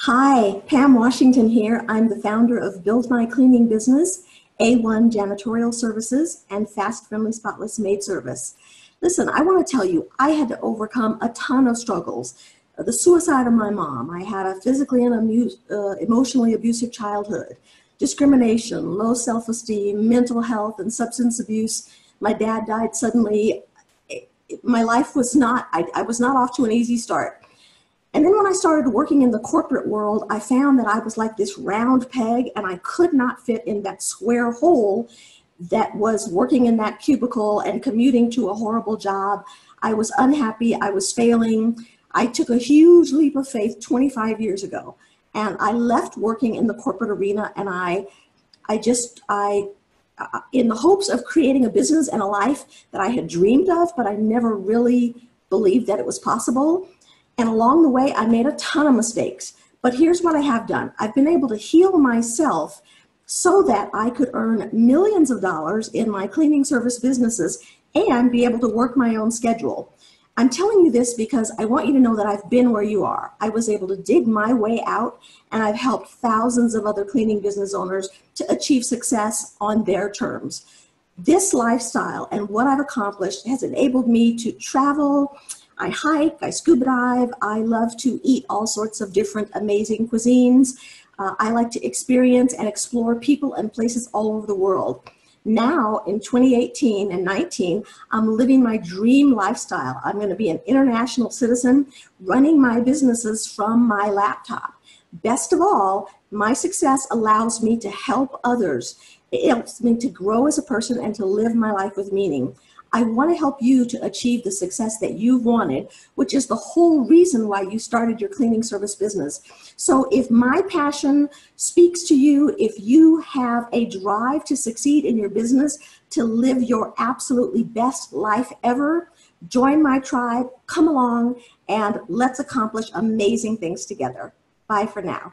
Hi, Pam Washington here. I'm the founder of Build My Cleaning Business, A1 Janitorial Services, and Fast Friendly Spotless Maid Service. Listen, I want to tell you, I had to overcome a ton of struggles. The suicide of my mom. I had a physically and emotionally abusive childhood, discrimination, low self-esteem, mental health, and substance abuse. My dad died suddenly. My life was not, I was not off to an easy start. And then when I started working in the corporate world, I found that I was like this round peg and I could not fit in that square hole that was working in that cubicle and commuting to a horrible job. I was unhappy. I was failing. I took a huge leap of faith 25 years ago, and I left working in the corporate arena, and in the hopes of creating a business and a life that I had dreamed of, but I never really believed that it was possible. And along the way, I made a ton of mistakes. But here's what I have done. I've been able to heal myself so that I could earn millions of dollars in my cleaning service businesses and be able to work my own schedule. I'm telling you this because I want you to know that I've been where you are. I was able to dig my way out, and I've helped thousands of other cleaning business owners to achieve success on their terms. This lifestyle and what I've accomplished has enabled me to travel. I hike, I scuba dive, I love to eat all sorts of different amazing cuisines. I like to experience and explore people and places all over the world. Now in 2018 and 19, I'm living my dream lifestyle. I'm going to be an international citizen running my businesses from my laptop. Best of all, my success allows me to help others. It helps me to grow as a person and to live my life with meaning. I want to help you to achieve the success that you've wanted, which is the whole reason why you started your cleaning service business. So if my passion speaks to you, if you have a drive to succeed in your business, to live your absolutely best life ever, join my tribe, come along, and let's accomplish amazing things together. Bye for now.